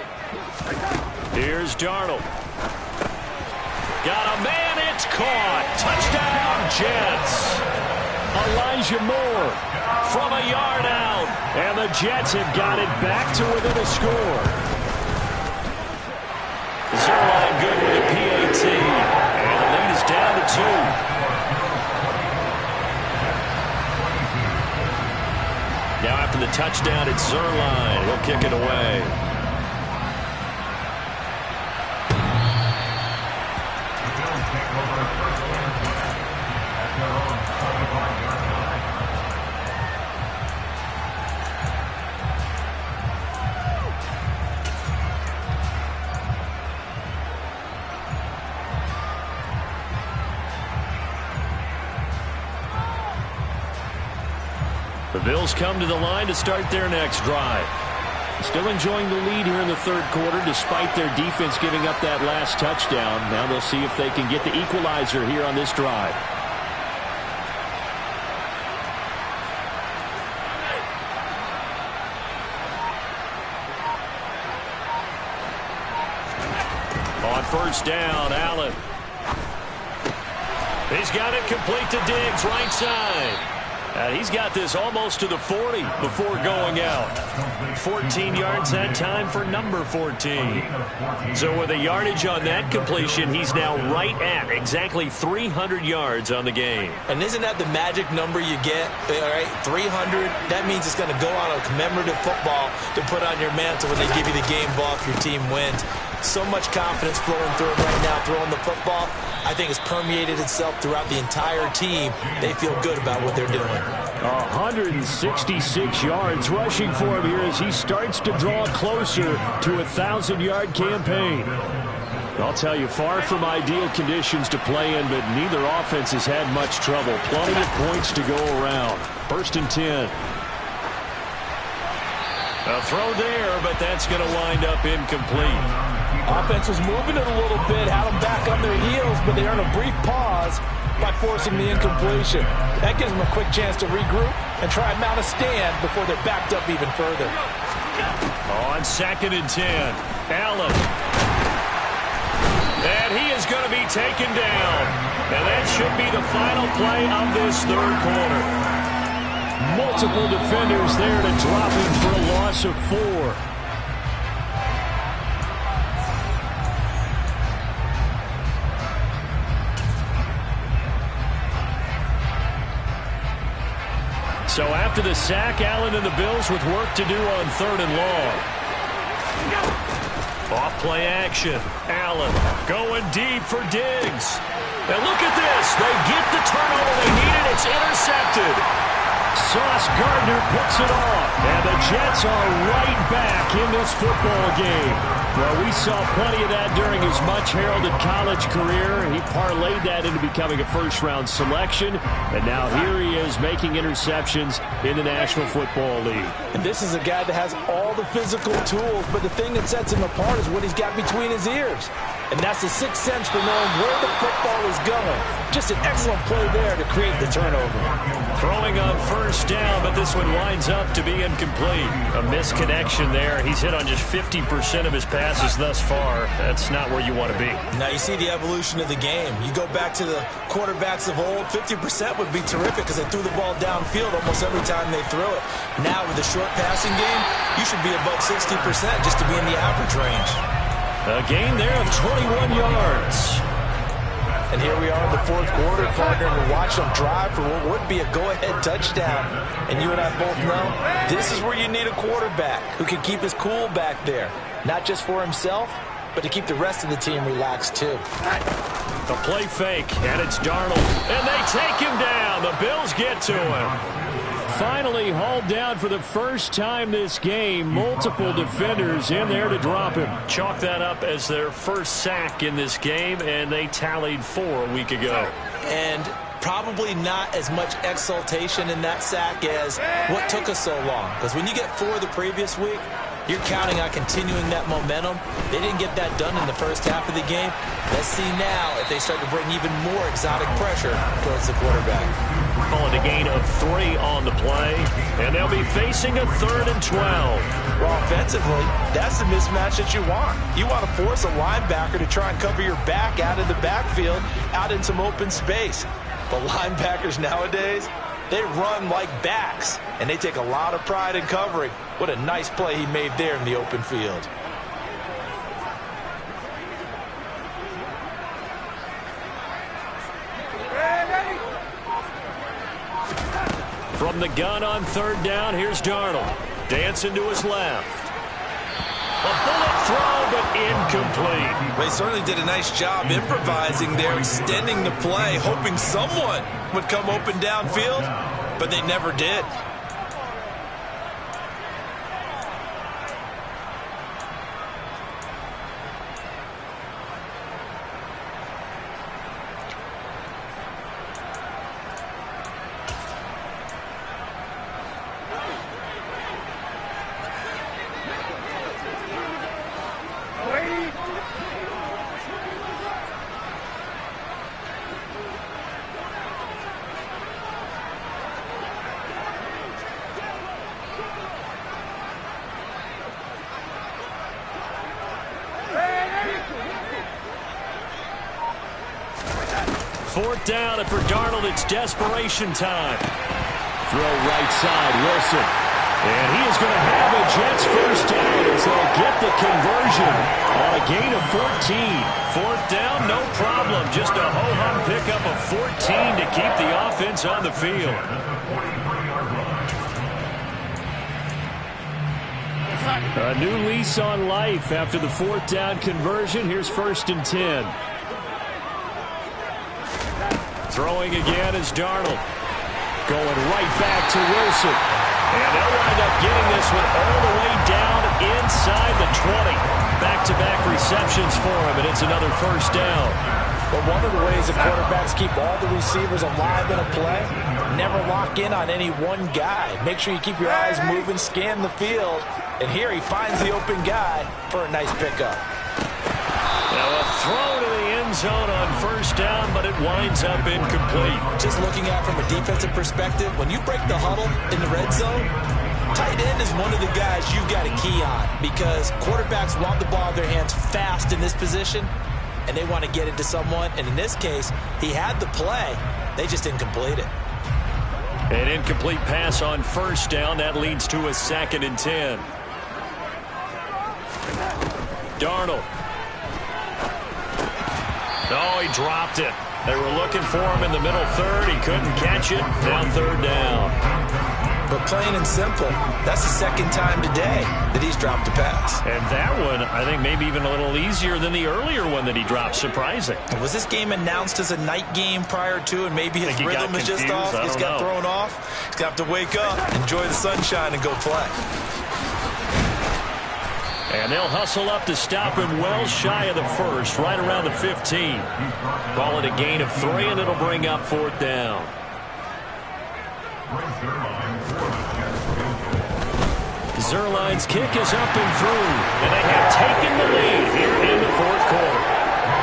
Here's Darnold. Got a man, it's caught. Touchdown, Jets. Elijah Moore From a yard out. And the Jets have got it back to within a score. Zerline good with a PAT. And the lead is down to 2. Now after the touchdown, it's Zerline. He'll kick it away. The Bills come to the line to start their next drive. Still enjoying the lead here in the third quarter despite their defense giving up that last touchdown. Now they'll see if they can get the equalizer here on this drive. On first down, Allen. He's got it complete to Diggs, right side. He's got this almost to the 40 before going out. 14 yards that time for number 14. So with a yardage on that completion, he's now right at exactly 300 yards on the game. And isn't that the magic number you get? All right, 300. That means it's going to go on a commemorative football to put on your mantle when they give you the game ball if your team wins. So much confidence flowing through him right now, throwing the football. I think it's permeated itself throughout the entire team. They feel good about what they're doing. 166 yards rushing for him here as he starts to draw closer to a 1,000-yard campaign. I'll tell you, far from ideal conditions to play in, but neither offense has had much trouble. Plenty of points to go around. First and 10. A throw there, but that's going to wind up incomplete. Offense was moving it a little bit, had them back on their heels, but they earned a brief pause by forcing the incompletion. That gives them a quick chance to regroup and try and mount a stand before they're backed up even further. On second and 10, Allen. And he is going to be taken down. And that should be the final play of this third quarter. Multiple defenders there to drop him for a loss of 4. So after the sack, Allen and the Bills with work to do on third and long. Off play action. Allen going deep for Diggs. And look at this. They get the turnover they needed. It's intercepted. Sauce Gardner picks it off. And the Jets are right back in this football game. Well, we saw plenty of that during his much-heralded college career. He parlayed that into becoming a first-round selection. And now here he is making interceptions in the National Football League. And this is a guy that has all the physical tools, but the thing that sets him apart is what he's got between his ears. And that's the sixth sense for knowing where the football is going. Just an excellent play there to create the turnover. Throwing on first down, but this one winds up to be incomplete. A misconnection there. He's hit on just 50% of his passes thus far. That's not where you want to be. Now you see the evolution of the game. You go back to the quarterbacks of old, 50% would be terrific because they threw the ball downfield almost every time they threw it. Now with the short passing game, you should be above 60% just to be in the average range. A gain there of 21 yards. And here we are in the fourth quarter, partner, and watch them drive for what would be a go-ahead touchdown. And you and I both know this is where you need a quarterback who can keep his cool back there. Not just for himself, but to keep the rest of the team relaxed too. The play fake, and it's Darnold. And they take him down. The Bills get to him. Finally hauled down for the first time this game. Multiple defenders in there to drop him. Chalk that up as their first sack in this game, and they tallied 4 a week ago. And probably not as much exultation in that sack as what took us so long. Because when you get 4 the previous week, you're counting on continuing that momentum. They didn't get that done in the first half of the game. Let's see now if they start to bring even more exotic pressure towards the quarterback. Calling a gain of 3 on the play, and they'll be facing a 3rd and 12. Well, offensively, that's the mismatch that you want. You want to force a linebacker to try and cover your back out of the backfield, out in some open space. But linebackers nowadays, they run like backs, and they take a lot of pride in covering. What a nice play he made there in the open field. From the gun on 3rd down, here's Darnold. Dancing to his left. A bullet throw, but incomplete. They certainly did a nice job improvising there, extending the play, hoping someone would come open downfield, but they never did. 4th down, and for Darnold, it's desperation time. Throw right side, Wilson. And he is going to have a Jets first down as they'll get the conversion on a gain of 14. 4th down, no problem. Just a ho-hum pickup of 14 to keep the offense on the field. A new lease on life after the 4th down conversion. Here's 1st and 10. Throwing again is Darnold. Going right back to Wilson. And they'll wind up getting this one all the way down inside the 20. Back-to-back receptions for him, and it's another 1st down. But one of the ways that quarterbacks keep all the receivers alive in a play, never lock in on any one guy. Make sure you keep your eyes moving, scan the field. And here he finds the open guy for a nice pickup. Now a throw to the end zone on 1st down, but it winds up incomplete. Just looking at it from a defensive perspective, when you break the huddle in the red zone, tight end is one of the guys you've got to key on because quarterbacks want the ball in their hands fast in this position, and they want to get it to someone. And in this case, he had the play. They just didn't complete it. An incomplete pass on 1st down. That leads to a 2nd and 10. Darnold. Oh, he dropped it. They were looking for him in the middle third. He couldn't catch it. Now 3rd down. But plain and simple, that's the 2nd time today that he's dropped a pass. And that one, I think, maybe even a little easier than the earlier one that he dropped. Surprising. Was this game announced as a night game prior to, and maybe his rhythm is just off? He's got thrown off. He's going to have to wake up, enjoy the sunshine, and go play. And they'll hustle up to stop him well shy of the 1st, right around the 15. Call it a gain of 3, and it'll bring up 4th down. Zerline's kick is up and through, and they have taken the lead here in the 4th quarter.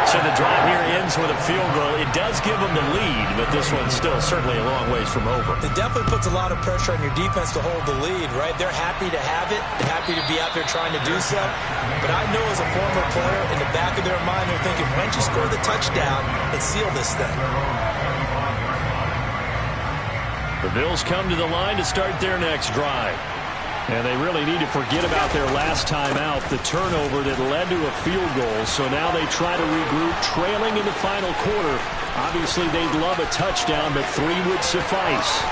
So the drive here ends with a field goal. It does give them the lead, but this one's still certainly a long ways from over. It definitely puts a lot of pressure on your defense to hold the lead, right? They're happy to have it. They're happy to be out there trying to do so. But I know as a former player, in the back of their mind, they're thinking, when you score the touchdown and seal this thing? The Bills come to the line to start their next drive. And they really need to forget about their last time out, the turnover that led to a field goal. So now they try to regroup, trailing in the final quarter. Obviously, they'd love a touchdown, but 3 would suffice.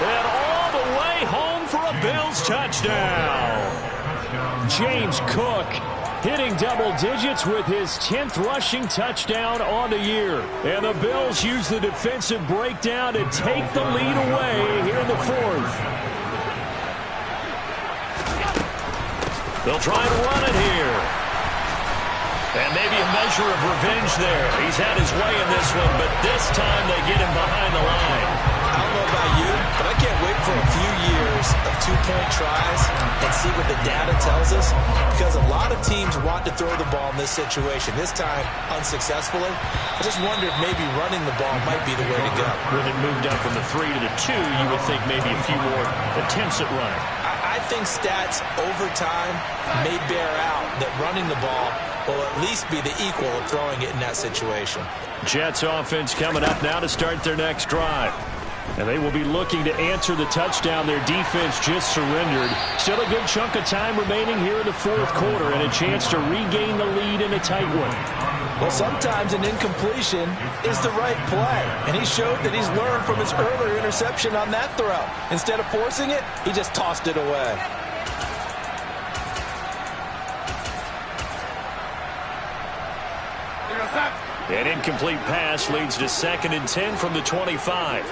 And all the way home for a Bills touchdown. James Cook hitting double digits with his 10th rushing touchdown on the year. And the Bills use the defensive breakdown to take the lead away here in the 4th. They'll try to run it here. And maybe a measure of revenge there. He's had his way in this one, but this time they get him behind the line. I don't know about you, but I can't wait for a few years of 2-point tries and see what the data tells us, because a lot of teams want to throw the ball in this situation. This time, unsuccessfully. I just wonder if maybe running the ball might be the way to go. When it moved up from the 3 to the 2, you would think maybe a few more attempts at running. I think stats over time may bear out that running the ball will at least be the equal of throwing it in that situation. Jets offense coming up now to start their next drive. And they will be looking to answer the touchdown their defense just surrendered. Still a good chunk of time remaining here in the 4th quarter and a chance to regain the lead in a tight one. Well, sometimes an incompletion is the right play, and he showed that he's learned from his earlier interception on that throw. Instead of forcing it, he just tossed it away. An incomplete pass leads to 2nd and 10 from the 25.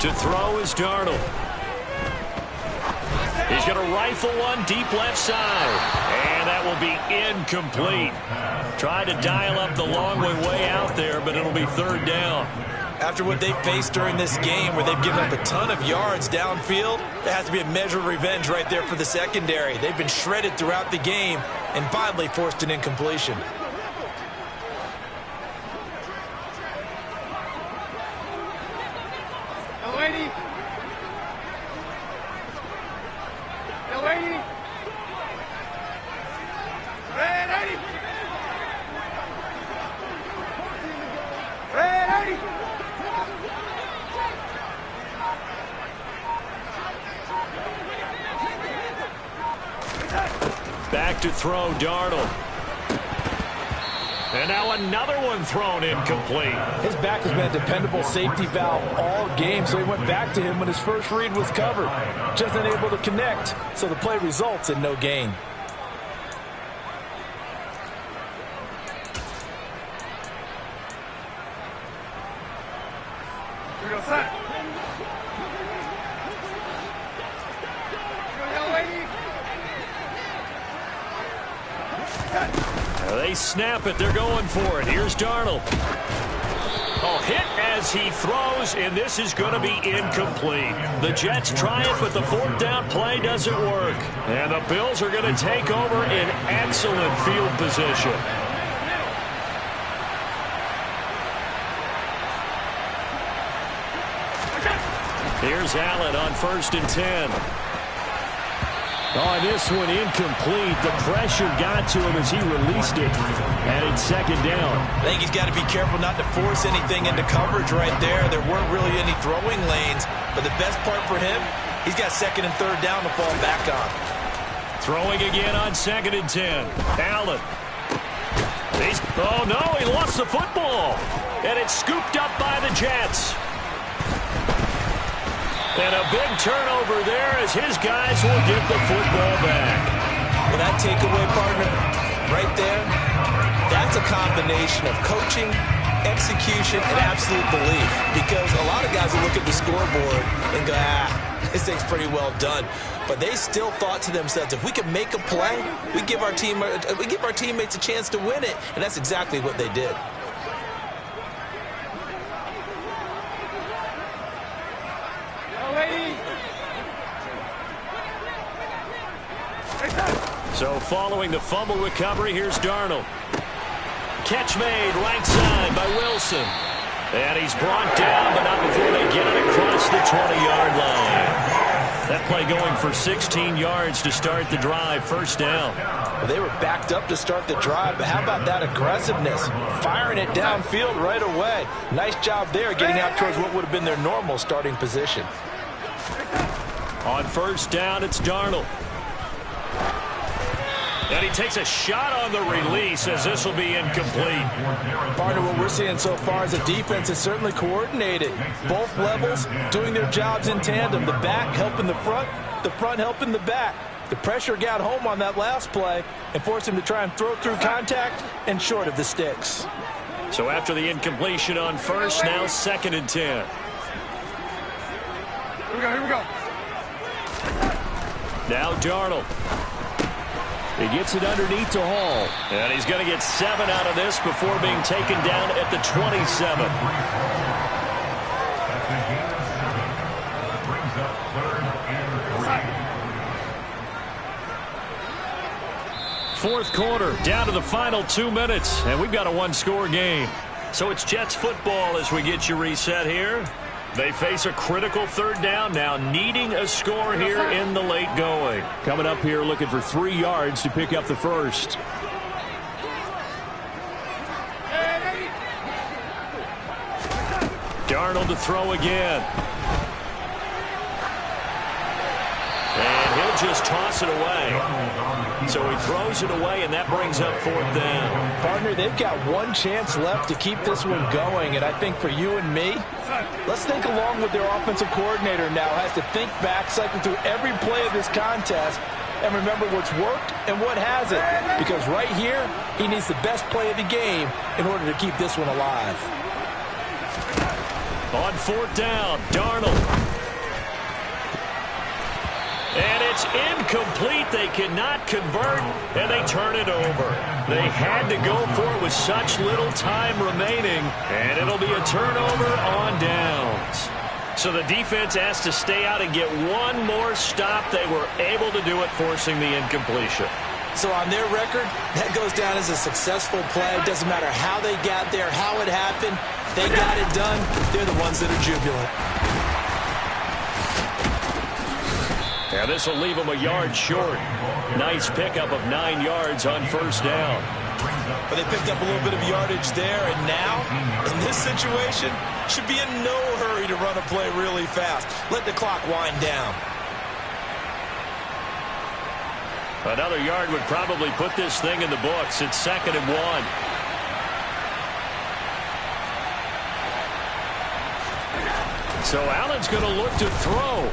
To throw is Darnold. He's going to rifle one deep left side. And that will be incomplete. Tried to dial up the long way out there, but it'll be 3rd down. After what they've faced during this game where they've given up a ton of yards downfield, there has to be a measure of revenge right there for the secondary. They've been shredded throughout the game and finally forced an incompletion. Back to throw, Darnold. And now another one thrown incomplete. His back has been a dependable safety valve all game, so he went back to him when his first read was covered. Just unable to connect, so the play results in no gain. Here we go, set. They snap it. They're going for it. Here's Darnold. Oh, hit as he throws, and this is going to be incomplete. The Jets try it, but the fourth down play doesn't work. And the Bills are going to take over in excellent field position. Here's Allen on 1st and 10. Oh, this one incomplete. The pressure got to him as he released it. And it's 2nd down. I think he's got to be careful not to force anything into coverage right there. There weren't really any throwing lanes. But the best part for him, he's got 2nd and 3rd down to fall back on. Throwing again on 2nd and 10. Allen. Oh, no, he lost the football. And it's scooped up by the Jets. And a big turnover there as his guys will get the football back. Well, that takeaway, partner, right there, that's a combination of coaching, execution, and absolute belief. Because a lot of guys will look at the scoreboard and go, this thing's pretty well done. But they still thought to themselves, if we can make a play, we give our teammates a chance to win it. And that's exactly what they did. So following the fumble recovery, here's Darnold. Catch made right side by Wilson. And he's brought down, but not before they get it across the 20-yard line. That play going for 16 yards to start the drive. 1st down. Well, they were backed up to start the drive, but how about that aggressiveness? Firing it downfield right away. Nice job there getting out towards what would have been their normal starting position. On 1st down, it's Darnold. And he takes a shot on the release as this will be incomplete. Partner, what we're seeing so far is the defense is certainly coordinated. Both levels doing their jobs in tandem. The back helping the front helping the back. The pressure got home on that last play and forced him to try and throw through contact and short of the sticks. So after the incompletion on 1st, now 2nd and 10. Here we go. Now Darnold. He gets it underneath to Hall. And he's going to get 7 out of this before being taken down at the 27. Fourth quarter, down to the final 2 minutes, and we've got a one-score game. So it's Jets football as we get you reset here. They face a critical 3rd down now, needing a score here in the late going. Coming up here looking for 3 yards to pick up the first. Darnold to throw again. And he'll just toss it away. So he throws it away, and that brings up 4th down. Partner, they've got one chance left to keep this one going, and I think for you and me, let's think along with their offensive coordinator now. Has to think back, cycle through every play of this contest, and remember what's worked and what hasn't. Because right here, he needs the best play of the game in order to keep this one alive. On 4th down, Darnold. And it's incomplete. They cannot convert, and they turn it over. They had to go for it with such little time remaining, and it'll be a turnover on downs. So the defense has to stay out and get one more stop. They were able to do it, forcing the incompletion. So on their record, that goes down as a successful play. It doesn't matter how they got there, how it happened. They got it done. They're the ones that are jubilant. Yeah, this will leave them a yard short. Nice pickup of 9 yards on 1st down. But they picked up a little bit of yardage there, and now, in this situation, should be in no hurry to run a play really fast. Let the clock wind down. Another yard would probably put this thing in the books. It's 2nd and 1. So Allen's going to look to throw.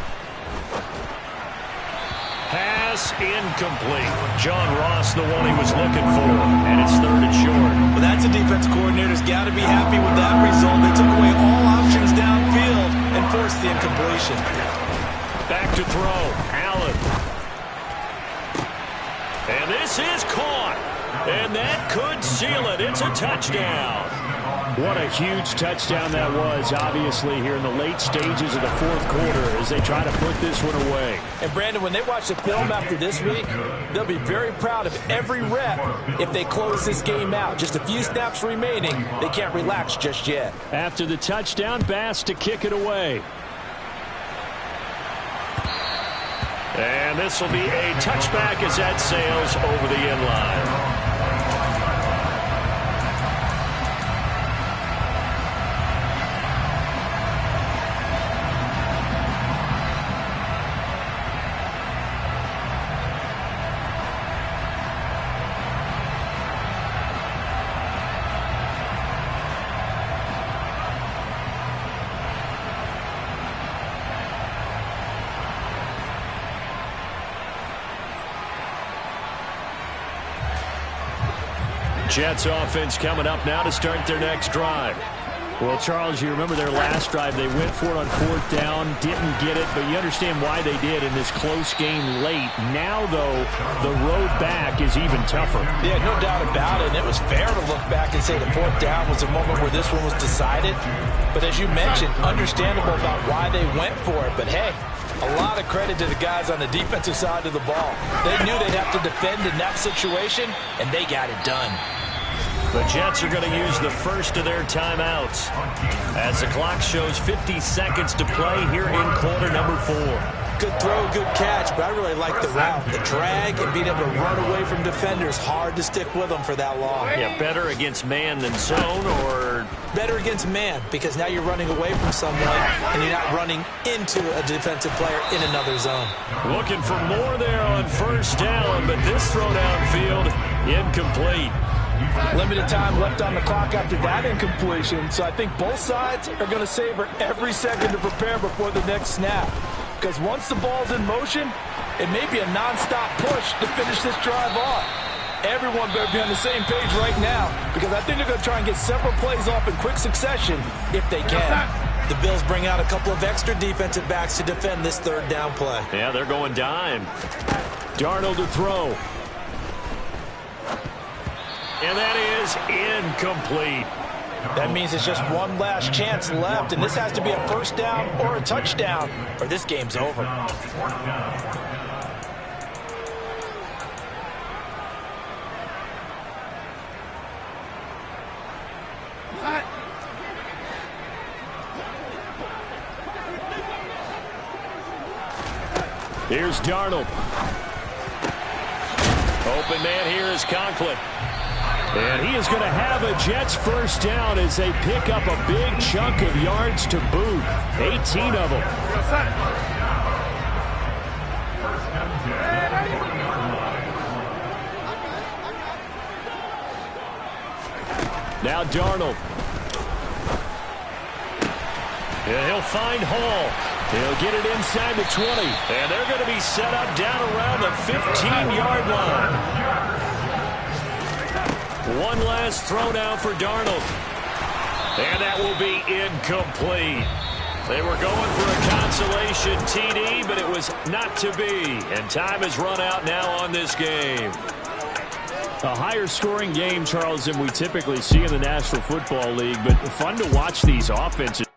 Pass incomplete. John Ross, the one he was looking for. And it's 3rd and short. Well, that's a defense coordinator's got to be happy with that result. They took away all options downfield and forced the incompletion. Back to throw. Allen. And this is caught. And that could seal it. It's a touchdown. What a huge touchdown that was, obviously, here in the late stages of the 4th quarter as they try to put this one away. And, Brandon, when they watch the film after this week, they'll be very proud of every rep if they close this game out. Just a few snaps remaining. They can't relax just yet. After the touchdown, Bass to kick it away. And this will be a touchback as that sails over the end line. Jets offense coming up now to start their next drive. Well, Charles, you remember their last drive. They went for it on 4th down, didn't get it, but you understand why they did in this close game late. Now, though, the road back is even tougher. Yeah, no doubt about it. And it was fair to look back and say the 4th down was the moment where this one was decided. But as you mentioned, understandable about why they went for it. But, hey, a lot of credit to the guys on the defensive side of the ball. They knew they'd have to defend in that situation, and they got it done. The Jets are going to use the first of their timeouts as the clock shows 50 seconds to play here in quarter number 4. Good throw, good catch, but I really like the route. The drag and being able to run away from defenders. Hard to stick with them for that long. Yeah, better against man than zone, or better against man, because now you're running away from someone and you're not running into a defensive player in another zone. Looking for more there on 1st down, but this throw downfield incomplete. Limited time left on the clock after that incompletion, so I think both sides are going to savor every second to prepare before the next snap. Because once the ball's in motion, it may be a nonstop push to finish this drive off. Everyone better be on the same page right now, because I think they're going to try and get several plays off in quick succession if they can. The Bills bring out a couple of extra defensive backs to defend this 3rd down play. Yeah, they're going dime. Darnold to throw. And that is incomplete. That means it's just one last chance left, and this has to be a 1st down or a touchdown, or this game's over. Here's Darnold. Open man here is Conklin. And he is going to have a Jets 1st down as they pick up a big chunk of yards to boot. 18 of them. Now Darnold. And he'll find Hall. He'll get it inside the 20. And they're going to be set up down around the 15-yard line. One last throw now for Darnold. And that will be incomplete. They were going for a consolation TD, but it was not to be. And time has run out now on this game. A higher scoring game, Charles, than we typically see in the National Football League, but fun to watch these offenses.